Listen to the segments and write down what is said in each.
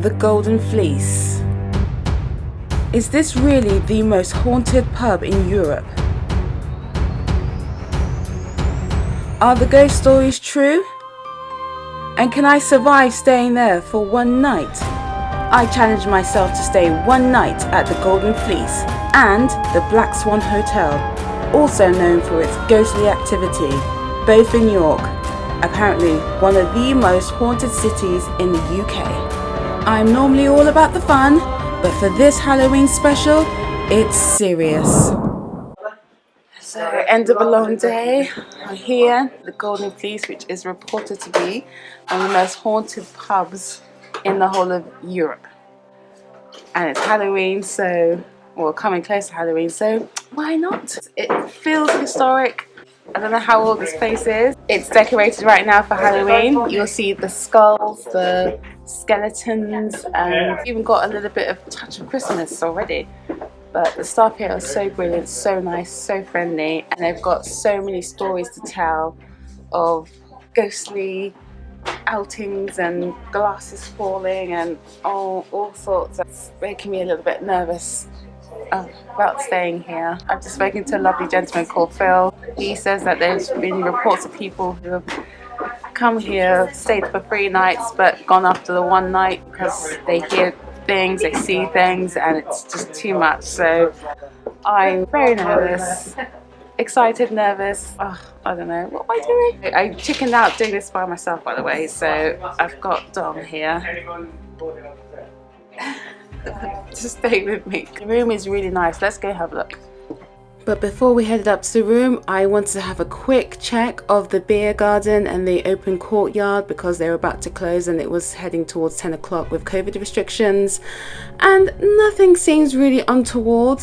the Golden Fleece. Is this really the most haunted pub in Europe? Are the ghost stories true? And can I survive staying there for one night? I challenge myself to stay one night at the Golden Fleece and the Black Swan Hotel, also known for its ghostly activity, both in York, apparently one of the most haunted cities in the UK. I'm normally all about the fun, but for this Halloween special, it's serious. So, end of a long day. I'm here, the Golden Fleece, which is reported to be one of the most haunted pubs in the whole of Europe. And it's Halloween, so, well, coming close to Halloween, so why not? It feels historic. I don't know how old this place is. It's decorated right now for Halloween. You'll see the skulls, the skeletons, and even got a little bit of touch of Christmas already. But the staff here are so brilliant, so nice, so friendly, and they've got so many stories to tell of ghostly outings and glasses falling and all sorts. It's making me a little bit nervous about staying here. I've just spoken to a lovely gentleman called Phil. He says that there's been reports of people who have come here, stayed for 3 nights, but gone after the one night because they hear things, they see things, and it's just too much. So I'm very nervous, excited, nervous. I don't know, what am I doing? I chickened out doing this by myself, by the way, so I've got Dom here. Just stay with me. The room is really nice. Let's go have a look. But before we headed up to the room, I wanted to have a quick check of the beer garden and the open courtyard because they were about to close and it was heading towards 10 o'clock with COVID restrictions. And nothing seems really untoward.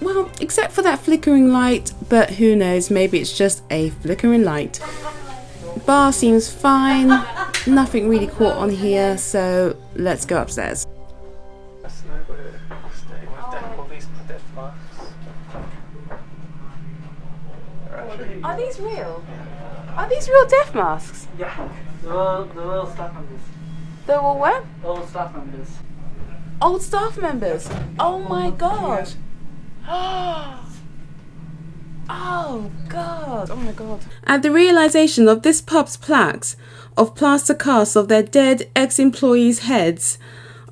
Well, except for that flickering light, but who knows, maybe it's just a flickering light. Bar seems fine. Nothing really caught on here, so let's go upstairs. Are these real? Are these real death masks? Yeah, they're all staff members. They're all what? All staff members. Old staff members? Oh my god! Oh god! Oh my god. At the realisation of this pub's plaques of plaster casts of their dead ex-employees' heads,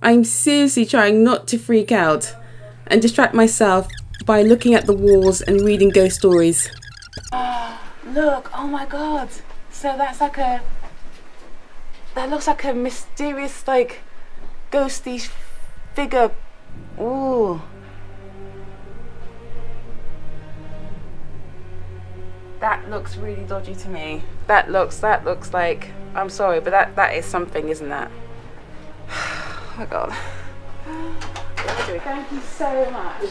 I'm seriously trying not to freak out and distract myself by looking at the walls and reading ghost stories. Look, oh my god. So that's like that looks like a mysterious, like, ghosty figure. Ooh. That looks really dodgy to me. That looks like, I'm sorry, but that is something, isn't that? Oh my god. Thank you so much.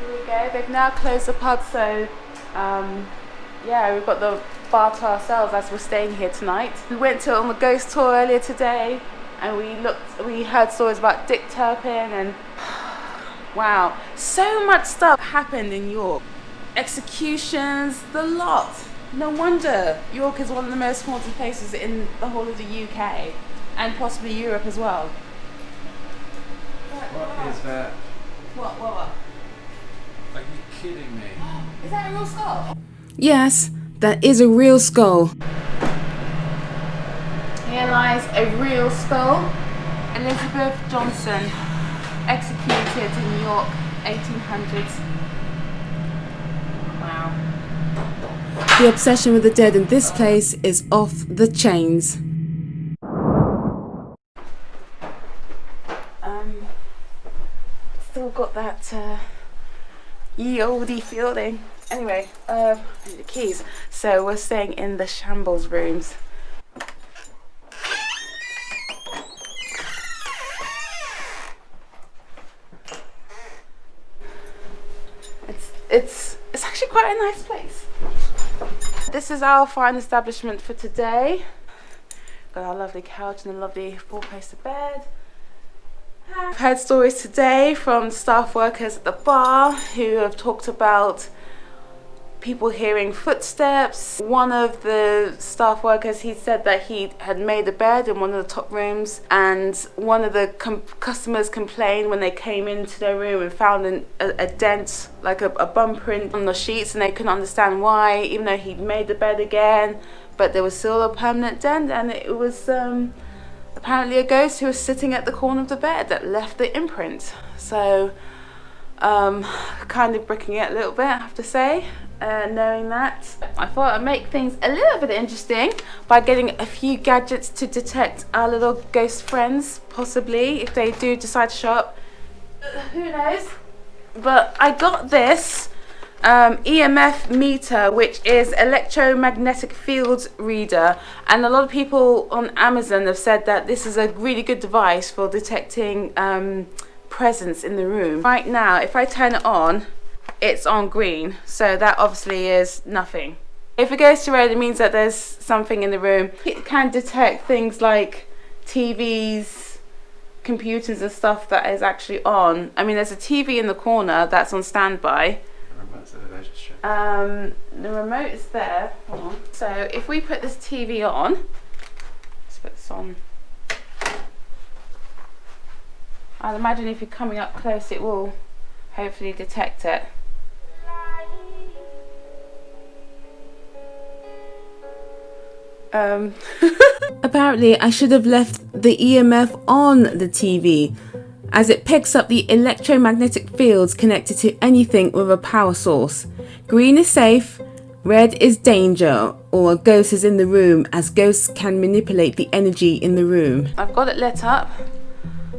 Here we go. They've now closed the pub, so yeah, we've got the bar to ourselves as we're staying here tonight. We went on a ghost tour earlier today, and we heard stories about Dick Turpin, and wow, so much stuff happened in York. Executions, the lot. No wonder York is one of the most haunted places in the whole of the UK, and possibly Europe as well. What is that? What? Are you kidding me? Is that a real skull? Yes, that is a real skull. Here lies a real skull. Elizabeth Johnson, executed in York, 1800s. Wow. The obsession with the dead in this place is off the chains. Still got that ye oldie feeling. Anyway, I need the keys. So we're staying in the shambles rooms. It's actually quite a nice place. This is our fine establishment for today. Got our lovely couch and a lovely 4-poster bed. I've heard stories today from staff workers at the bar who have talked about people hearing footsteps. One of the staff workers, he said that he had made a bed in one of the top rooms, and one of the customers complained when they came into their room and found a dent, like a bum print on the sheets, and they couldn't understand why, even though he'd made the bed again, but there was still a permanent dent, and it was apparently a ghost who was sitting at the corner of the bed that left the imprint. So kind of bricking it a little bit, I have to say, knowing that. I thought I'd make things a little bit interesting by getting a few gadgets to detect our little ghost friends, possibly, if they do decide to show up. Who knows? But I got this EMF meter, which is electromagnetic field reader, and a lot of people on Amazon have said that this is a really good device for detecting presence in the room. Right now, if I turn it on, it's on green, so that obviously is nothing. If it goes to red, it means that there's something in the room. It can detect things like TVs, computers and stuff that is actually on. I mean, there's a TV in the corner that's on standby. The remote is there. Hold on. So if we put this TV on, let's put this on. I'd imagine if you're coming up close, it will hopefully detect it. Apparently, I should have left the EMF on the TV, as it picks up the electromagnetic fields connected to anything with a power source. Green is safe, red is danger, or a ghost is in the room, as ghosts can manipulate the energy in the room. I've got it lit up,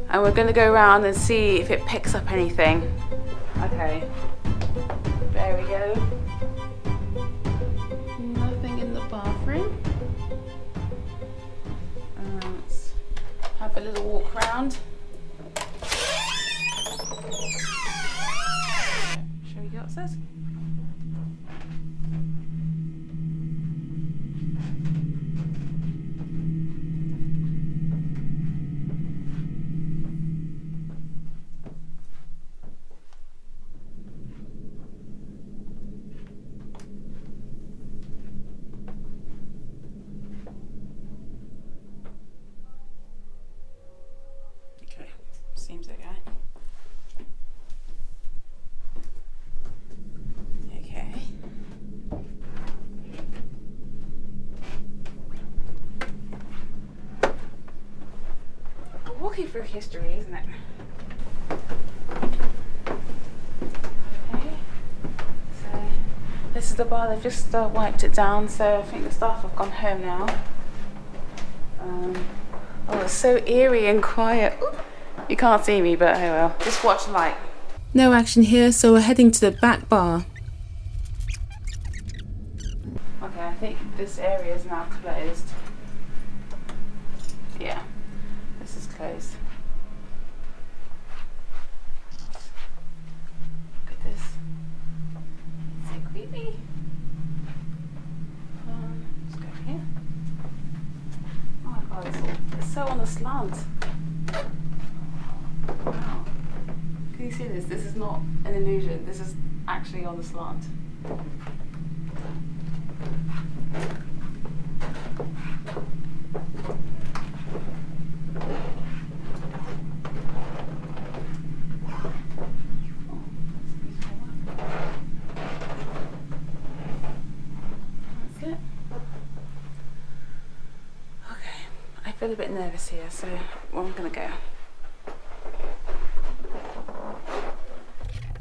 and we're going to go around and see if it picks up anything. Okay, there we go. Nothing in the bathroom. Let's have a little walk around. Shall we go upstairs? Seems okay. Okay. We're walking through history, isn't it? Okay. So this is the bar. They've just wiped it down, so I think the staff have gone home now. Oh, it's so eerie and quiet. Ooh. You can't see me, but oh well. Just watch the light. No action here, so we're heading to the back bar. Okay, I think this area is now closed. Yeah, this is closed. Look at this. It's so creepy. Let's go here. Oh my god, it's so on a slant. Wow. Can you see this? This is not an illusion. This is actually on the slant. That's it. Okay. I feel a bit nervous here, so I'm gonna go.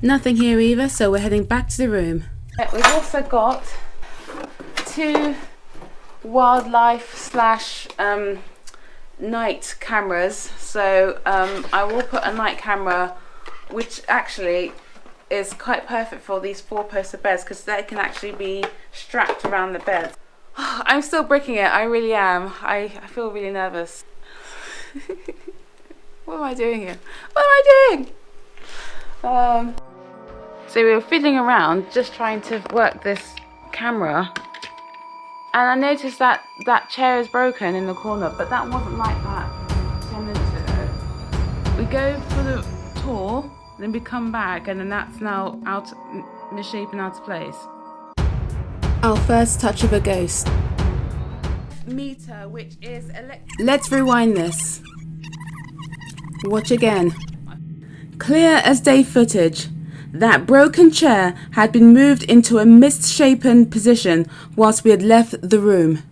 Nothing here either, so we're heading back to the room. We've also got 2 wildlife / night cameras. So I will put a night camera, which actually is quite perfect for these 4-poster beds, because they can actually be strapped around the bed. I'm still bricking it, I really am. I feel really nervous. What am I doing here? What am I doing? So we were fiddling around just trying to work this camera, and I noticed that that chair is broken in the corner, but that wasn't like that 10 minutes ago. We go for the tour, then we come back, and then that's now out, misshapen, out of place. Our first touch of a ghost. Meter, which is Let's rewind this. Watch again. Clear as day footage. That broken chair had been moved into a misshapen position whilst we had left the room.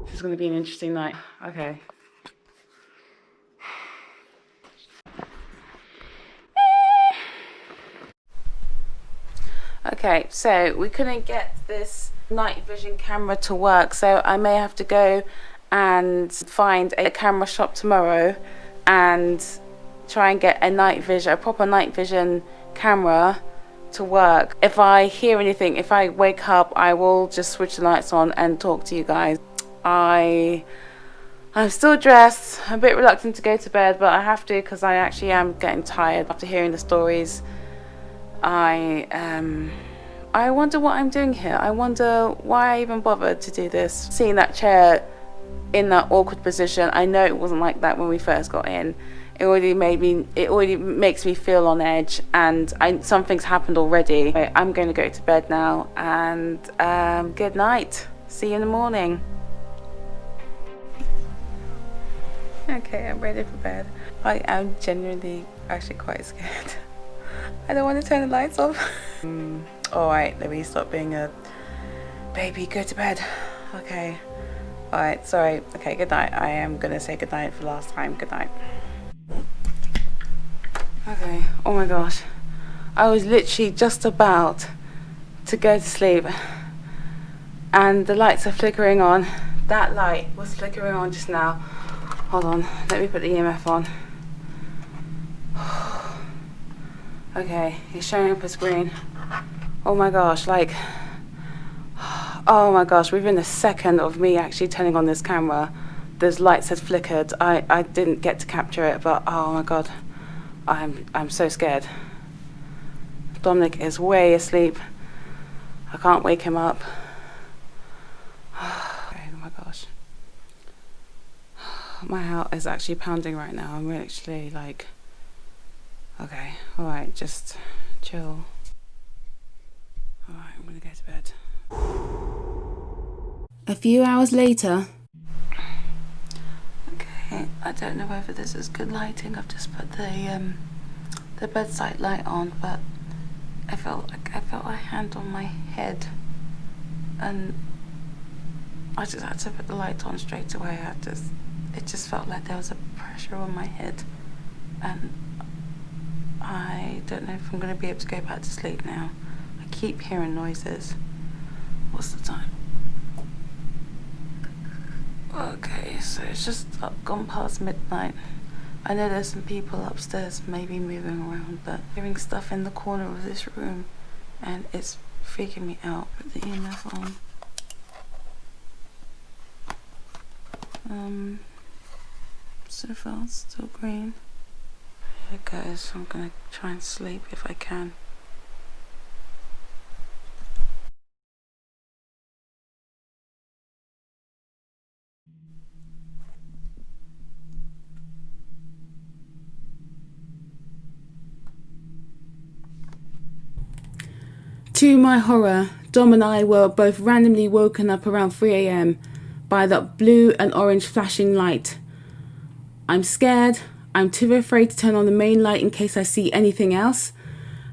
This is going to be an interesting night. Okay. Okay, so we couldn't get this night vision camera to work, so I may have to go and find a camera shop tomorrow and try and get a proper night vision camera to work. If I hear anything, if I wake up, I will just switch the lights on and talk to you guys. I'm still dressed. I'm a bit reluctant to go to bed, but I have to because I actually am getting tired after hearing the stories. I wonder what I'm doing here. I wonder why I even bothered to do this. Seeing that chair in that awkward position, I know it wasn't like that when we first got in. It already makes me feel on edge, and something's happened already. I'm going to go to bed now, and good night. See you in the morning. Okay, I'm ready for bed. I am genuinely actually quite scared. I don't want to turn the lights off. Alright, let me stop being a baby. Go to bed. Okay. Alright, sorry. Okay, good night. I am going to say good night for the last time. Good night. Okay, oh my gosh. I was literally just about to go to sleep and the lights are flickering on. That light was flickering on just now. Hold on, let me put the EMF on. Okay, it's showing up as green. Oh my gosh, oh my gosh, within a second of me actually turning on this camera, those lights had flickered. I didn't get to capture it, but oh my god, I'm so scared. Dominic is way asleep. I can't wake him up. Okay, oh my gosh. My heart is actually pounding right now. I'm actually like, okay, alright, just chill. Alright, I'm gonna go to bed. A few hours later. Okay, I don't know whether this is good lighting. I've just put the bedside light on, but I felt a hand on my head, and I just had to put the light on straight away. It just felt like there was a pressure on my head, and I don't know if I'm going to be able to go back to sleep now. I keep hearing noises. What's the time? Okay, so it's just gone past midnight. I know there's some people upstairs maybe moving around, but hearing stuff in the corner of this room, and it's freaking me out. Put the EMF on. So far, still green. Here it goes. I'm gonna try and sleep if I can. To my horror, Dom and I were both randomly woken up around 3 a.m. by that blue and orange flashing light. I'm scared. I'm too afraid to turn on the main light in case I see anything else,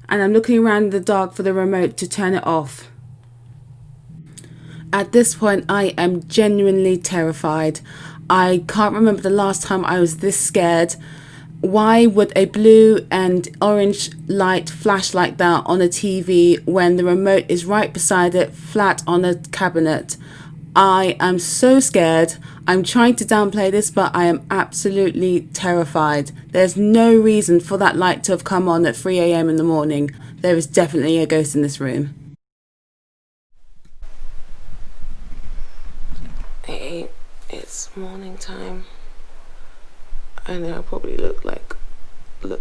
and I'm looking around in the dark for the remote to turn it off. At this point, I am genuinely terrified. I can't remember the last time I was this scared. Why would a blue and orange light flash like that on a TV when the remote is right beside it, flat on a cabinet? I am so scared. I'm trying to downplay this, but I am absolutely terrified. There's no reason for that light to have come on at 3 a.m. in the morning. There is definitely a ghost in this room. It's morning time. I know I probably look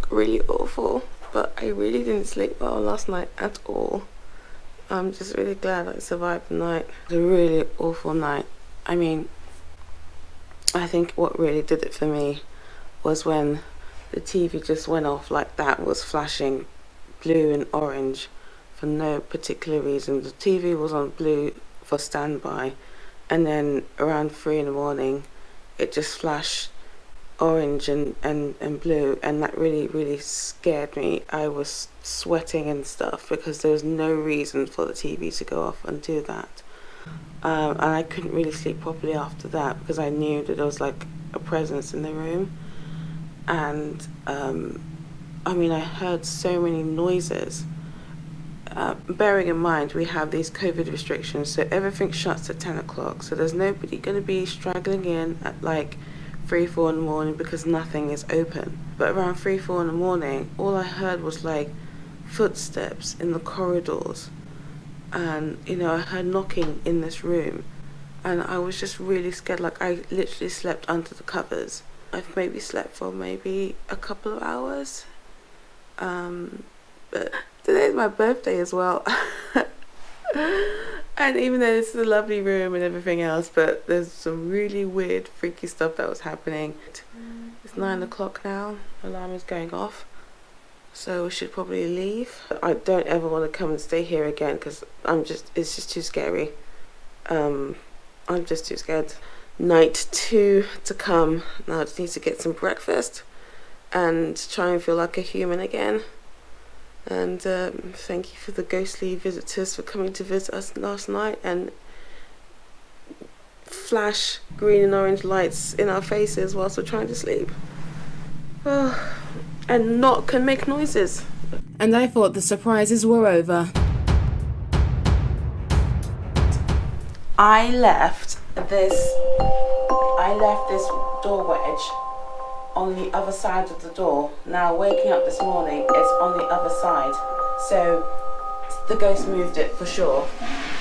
really awful, but I really didn't sleep well last night at all. I'm just really glad I survived the night. It was a really awful night. I mean, I think what really did it for me was when the TV just went off like that, was flashing blue and orange for no particular reason. The TV was on blue for standby, and then around 3 in the morning it just flashed orange and blue, and that really scared me. I was sweating and stuff because there was no reason for the TV to go off and do that. And I couldn't really sleep properly after that because I knew that there was like a presence in the room. And I mean, I heard so many noises. Bearing in mind we have these COVID restrictions, so everything shuts at 10 o'clock, so there's nobody going to be straggling in at like 3-4 in the morning because nothing is open. But around 3-4 in the morning, all I heard was like footsteps in the corridors, and you know, I heard knocking in this room, and I was just really scared. Like, I literally slept under the covers. I've maybe slept for maybe a couple of hours, but today's my birthday as well. And even though this is a lovely room and everything else, but there's some really weird, freaky stuff that was happening. It's 9 o'clock now, alarm is going off, so we should probably leave. I don't ever want to come and stay here again because it's just too scary. I'm just too scared. Night 2 to come. Now I just need to get some breakfast and try and feel like a human again. And thank you for the ghostly visitors for coming to visit us last night and flash green and orange lights in our faces whilst we're trying to sleep. Oh, and can make noises. And I thought the surprises were over. I left this door wedge on the other side of the door. Now waking up this morning, it's on the other side, so the ghost moved it for sure.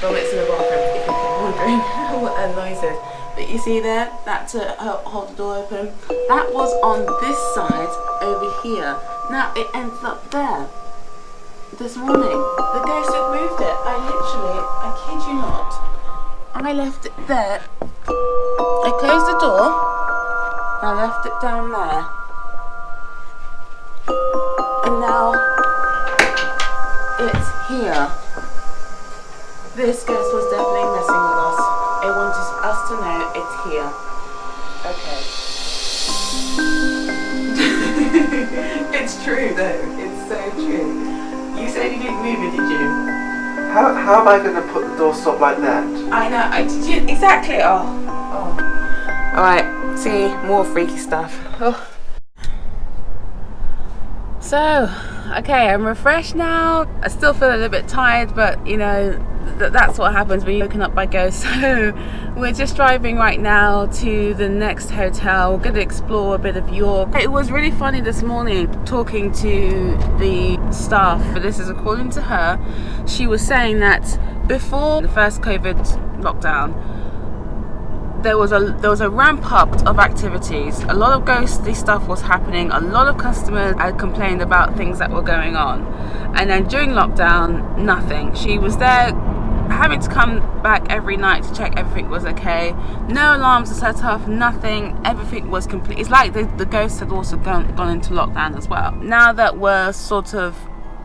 But it's in the bathroom, if you keep wondering what that noise is. But you see there, that to hold the door open, that was on this side over here. Now it ends up there. This morning the ghost had moved it. I kid you not, I left it there. I closed the door, I left it down there, and now it's here. This ghost was definitely messing with us. It wanted us to know it's here. Okay. It's true though, it's so true. You said you didn't move it, did you? How am I going to put the doorstop like that? I know, did you? Exactly, oh. Alright, see, more freaky stuff. Oh. So, okay, I'm refreshed now. I still feel a little bit tired, but you know, that's what happens when you're woken up by ghosts. So we're just driving right now to the next hotel. We're going to explore a bit of York. It was really funny this morning talking to the staff, but this is according to her. She was saying that before the first COVID lockdown, there was a ramp up of activities. A lot of ghostly stuff was happening. A lot of customers had complained about things that were going on, and then during lockdown, nothing. She was there having to come back every night to check everything was okay. No alarms were set off, nothing. Everything was complete. It's like the ghosts had also gone into lockdown as well. Now that we're sort of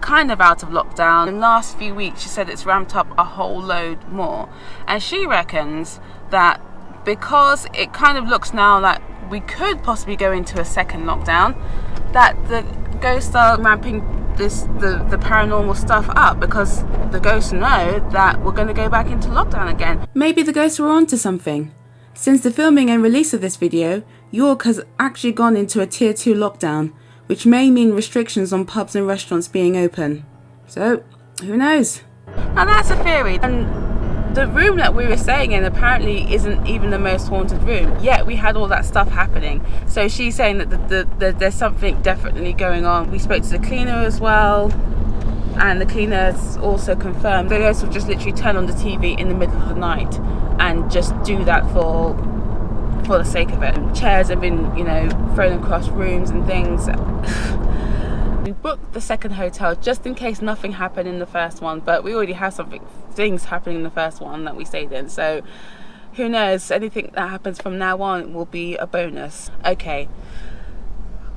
kind of out of lockdown, in the last few weeks she said it's ramped up a whole load more, and she reckons that because it kind of looks now like we could possibly go into a second lockdown, that the ghosts are ramping the paranormal stuff up because the ghosts know that we're going to go back into lockdown again. Maybe the ghosts were onto something. Since the filming and release of this video, York has actually gone into a tier 2 lockdown, which may mean restrictions on pubs and restaurants being open. So, who knows? Now that's a theory. And the room that we were staying in apparently isn't even the most haunted room, yet we had all that stuff happening. So she's saying that there's something definitely going on. We spoke to the cleaner as well, and the cleaner's also confirmed the ghosts will just literally turn on the TV in the middle of the night and just do that for the sake of it. Chairs have been, you know, thrown across rooms and things. We booked the second hotel just in case nothing happened in the first one, but we already have things happening in the first one that we stayed in, so who knows, anything that happens from now on will be a bonus. Okay,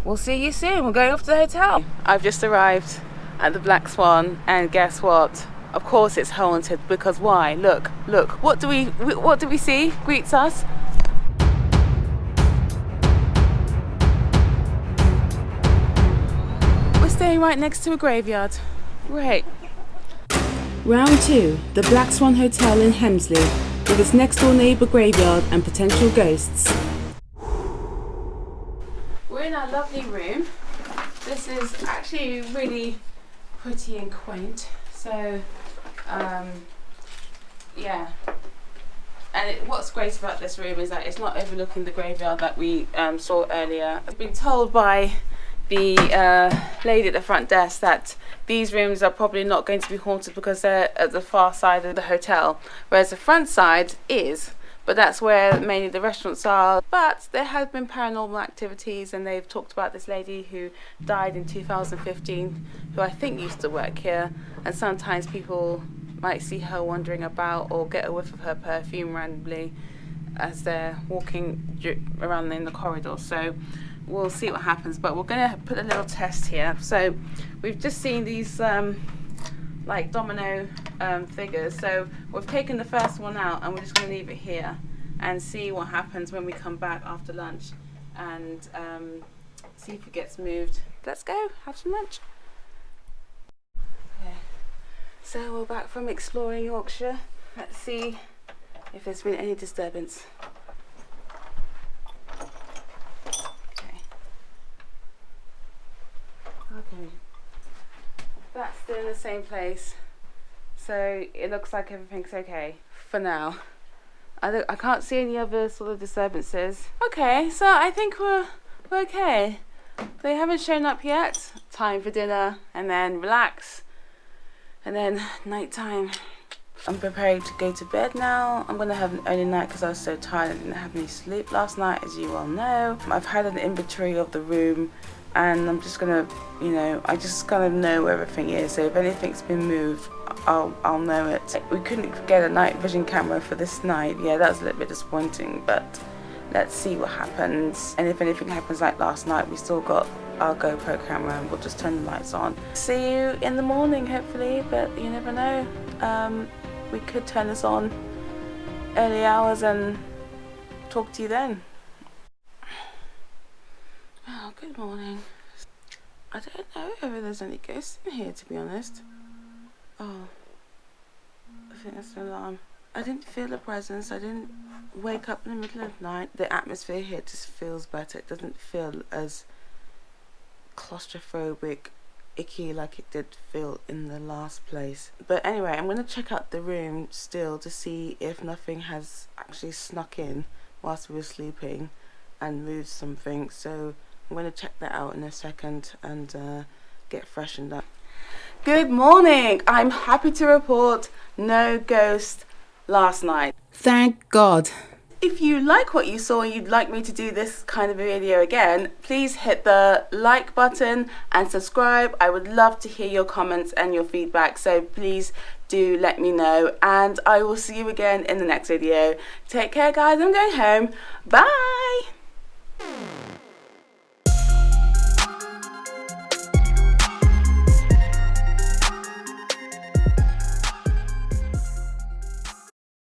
we'll see you soon. We're going off to the hotel. I've just arrived at the Black Swan, and guess what? Of course it's haunted, because why? Look, what do we see? Greets us. We're staying right next to a graveyard. Great. Round 2, the Black Swan Hotel in Hemsley, with its next door neighbour graveyard and potential ghosts. We're in our lovely room. This is actually really pretty and quaint. So, yeah. And what's great about this room is that it's not overlooking the graveyard that we saw earlier. I've been told by the lady at the front desk that these rooms are probably not going to be haunted because they're at the far side of the hotel, whereas the front side is, but that's where mainly the restaurants are. But there have been paranormal activities, and they've talked about this lady who died in 2015, who I think used to work here, and sometimes people might see her wandering about or get a whiff of her perfume randomly as they're walking around in the corridor. So we'll see what happens, but we're going to put a little test here. So we've just seen these like domino figures, so we've taken the first one out and we're just going to leave it here and see what happens when we come back after lunch, and see if it gets moved. Let's go have some lunch. Okay, so we're back from exploring Yorkshire. Let's see if there's been any disturbance. Okay, that's still in the same place, so it looks like everything's okay for now. I can't see any other sort of disturbances. Okay, so I think we're okay. They haven't shown up yet. Time for dinner, and then relax, and then night time. I'm preparing to go to bed now. I'm going to have an early night because I was so tired. I didn't have any sleep last night, as you all know. I've had an inventory of the room, and I'm just gonna, I just kind of know where everything is. So if anything's been moved, I'll know it. We couldn't get a night vision camera for this night. Yeah, that was a little bit disappointing, but let's see what happens. And if anything happens like last night, we still got our GoPro camera, and we'll just turn the lights on. See you in the morning, hopefully, but you never know. We could turn this on early hours and talk to you then. Oh, good morning. I don't know if there's any ghosts in here, to be honest. Oh, I think that's an alarm. I didn't feel a presence. I didn't wake up in the middle of the night. The atmosphere here just feels better. It doesn't feel as claustrophobic, icky like it did feel in the last place. But anyway, I'm going to check out the room still to see if nothing has actually snuck in whilst we were sleeping and moved something. So I'm going to check that out in a second and get freshened up. Good morning! I'm happy to report no ghost last night. Thank God. If you like what you saw and you'd like me to do this kind of a video again, please hit the like button and subscribe. I would love to hear your comments and your feedback, so please do let me know, and I will see you again in the next video. Take care, guys. I'm going home. Bye!